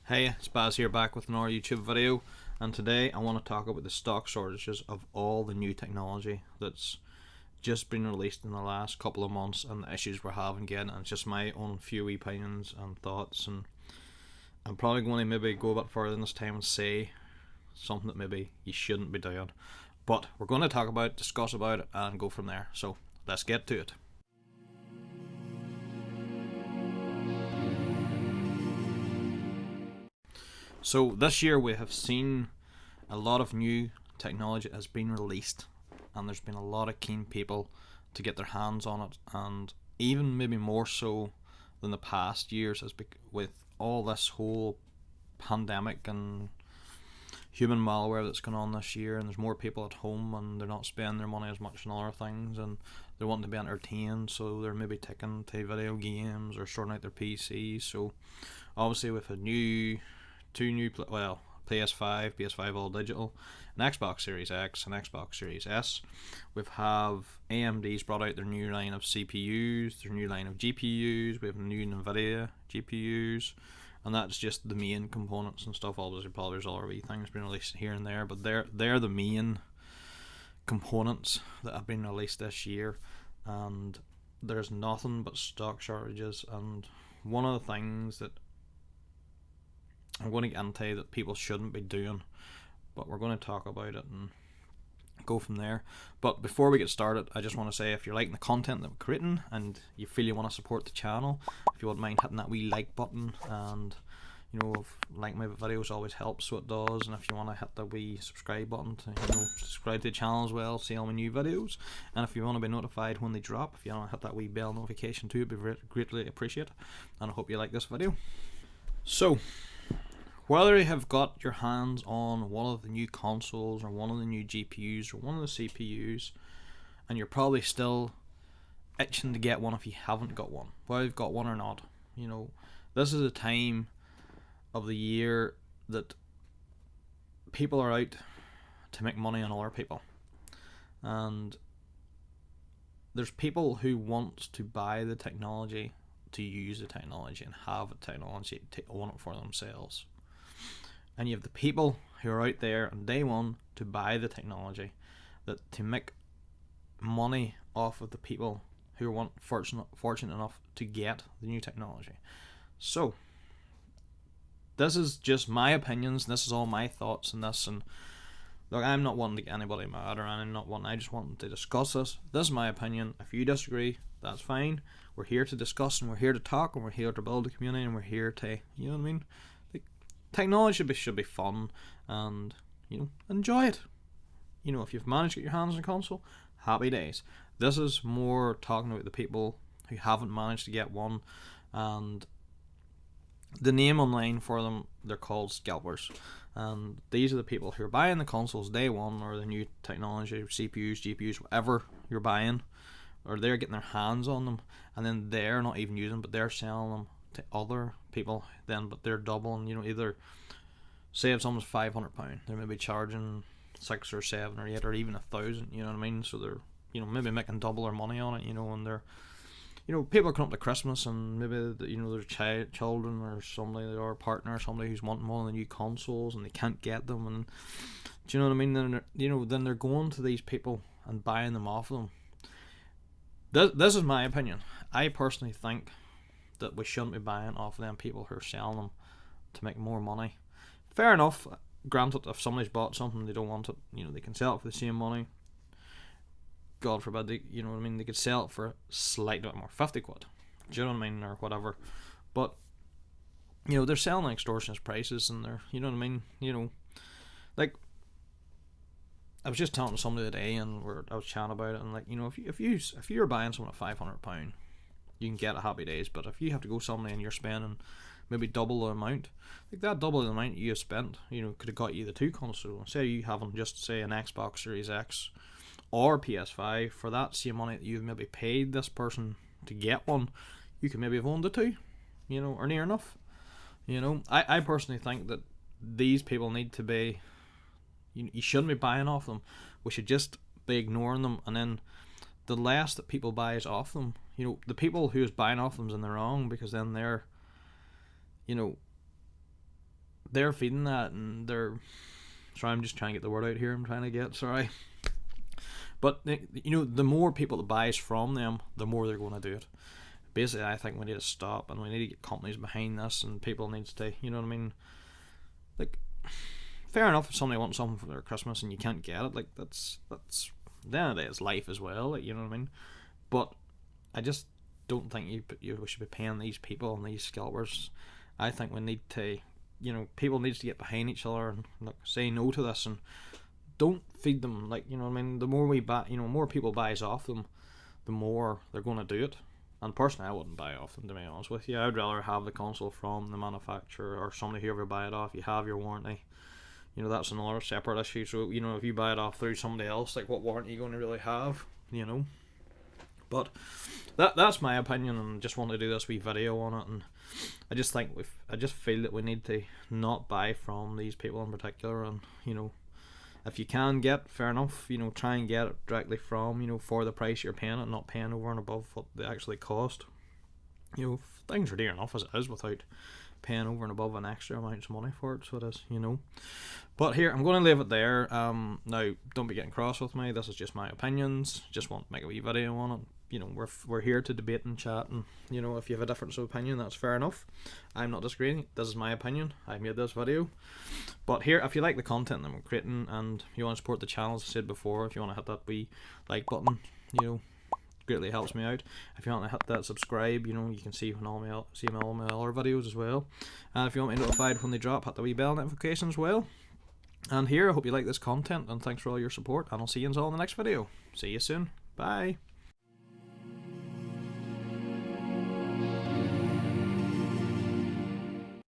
Hey, it's Baz here back with another YouTube video, and today I want to talk about the stock shortages of all the new technology that's just been released in the last couple of months and the issues we're having getting. And it's just my own few opinions and thoughts, and I'm probably going to maybe go a bit further this time and say something that maybe you shouldn't be doing, but we're going to talk about, discuss about it, and go from there. So let's get to it. So this year we have seen a lot of new technology has been released, and there's been a lot of keen people to get their hands on it, and even maybe more so than the past years, as with all this whole pandemic and human malware that's going on this year, and there's more people at home and they're not spending their money as much on other things, and they're wanting to be entertained, so they're maybe taking to video games or sorting out their PCs. So obviously with a two new PS5 all digital, an Xbox Series X and Xbox Series S. We have AMD's brought out their new line of CPUs, their new line of GPUs. We have new nVidia GPUs, and that's just the main components and stuff. Obviously, probably there's other wee things being released here and there, but they're the main components that have been released this year, and there's nothing but stock shortages. And one of the things that I'm going to get into that people shouldn't be doing, but we're going to talk about it and go from there. But before we get started, I just want to say, if you're liking the content that we're creating and you feel you want to support the channel, if you wouldn't mind hitting that wee like button, and if like my videos always helps, so it does. And if you want to hit the wee subscribe button to subscribe to the channel as well, see all my new videos. And if you want to be notified when they drop, if you want to hit that wee bell notification too, it'd be greatly appreciated. And I hope you like this video. So whether you have got your hands on one of the new consoles or one of the new GPUs or one of the CPUs, and you're probably still itching to get one if you haven't got one, whether you've got one or not, this is a time of the year that people are out to make money on other people. And there's people who want to buy the technology, to use the technology and have the technology to own it for themselves. And you have the people who are out there on day one to buy the technology, that to make money off of the people who are fortunate enough to get the new technology. So this is just my opinions, this is all my thoughts on this. And look, I'm not wanting to get anybody mad, or I'm not wanting, I just want to discuss this. This is my opinion. If you disagree, that's fine. We're here to discuss, and we're here to talk, and we're here to build a community, and we're here to, technology should be fun, and enjoy it. If you've managed to get your hands on a console, happy days. This is more talking about the people who haven't managed to get one, and the name online for them, they're called scalpers. And these are the people who are buying the consoles day one, or the new technology, CPUs, GPUs, whatever you're buying, or they're getting their hands on them, and then they're not even using them, but they're selling them to other people then, but they're doubling. Either say if someone's £500, they're maybe charging 6 or 7 or 8 or even 1,000. So they're maybe making double their money on it. And they're people are coming up to Christmas, and maybe their children or somebody, or a partner or somebody who's wanting one of the new consoles, and they can't get them, and do you know what I mean? Then they're going to these people and buying them off of them. This is my opinion. I personally think that we shouldn't be buying off of them people who are selling them to make more money. Fair enough. Granted, if somebody's bought something, they don't want it, they can sell it for the same money. God forbid, they could sell it for a slight bit more, 50 quid. Do you know what I mean? Or whatever. But, they're selling extortionate prices, and they're, like, I was just talking to somebody today, and I was chatting about it, and if you're buying something at £500, you can get a happy days. But if you have to go somewhere and you're spending maybe double the amount, that double the amount you have spent, could have got you the two consoles. Say you haven't just say an Xbox Series X or PS5 for that same money that you've maybe paid this person to get one, you could maybe have owned the two, or near enough. I personally think that these people need to be, you shouldn't be buying off them. We should just be ignoring them, and then the less that people buys off them, the people who's buying off them is in the wrong, because then they're they're feeding that, and they're, sorry, I'm just trying to get the word out here. I'm trying to get, sorry. But you know, the more people that buys from them, the more they're going to do it. Basically, I think we need to stop, and we need to get companies behind this, and people need to, you know what I mean? Like, fair enough if somebody wants something for their Christmas and you can't get it. Like, that's at the end of the day, it's life as well. Like, you know what I mean? But I just don't think we should be paying these people and these scalpers. I think we need to, you know, people needs to get behind each other and like say no to this, and don't feed them. Like, you know what I mean? The more we buy, you know, more people buys off them, the more they're going to do it. And personally, I wouldn't buy off them, to be honest with you. I'd rather have the console from the manufacturer or somebody, whoever buy it off. You have your warranty. You know, that's another separate issue. So, you know, if you buy it off through somebody else, like, what warranty are you going to really have? You know? But that's my opinion, and just want to do this wee video on it. And I just think I just feel that we need to not buy from these people in particular. And, you know, if you can get, fair enough, you know, try and get it directly from, you know, for the price you're paying it, not paying over and above what they actually cost. You know, things are dear enough as it is without paying over and above an extra amount of money for it, so it is, you know. But here, I'm going to leave it there. Now, don't be getting cross with me, this is just my opinions, just want to make a wee video on it. You know, we're here to debate and chat, and, you know, if you have a difference of opinion, that's fair enough. I'm not disagreeing, this is my opinion, I made this video. But here, if you like the content that I'm creating and you want to support the channel, as I said before, if you want to hit that wee like button, you know, greatly helps me out. If you want to hit that subscribe, you know, you can see all my other videos as well. And if you want to be notified when they drop, hit the wee bell notification as well. And here, I hope you like this content, and thanks for all your support, and I'll see you all in the next video. See you soon. Bye.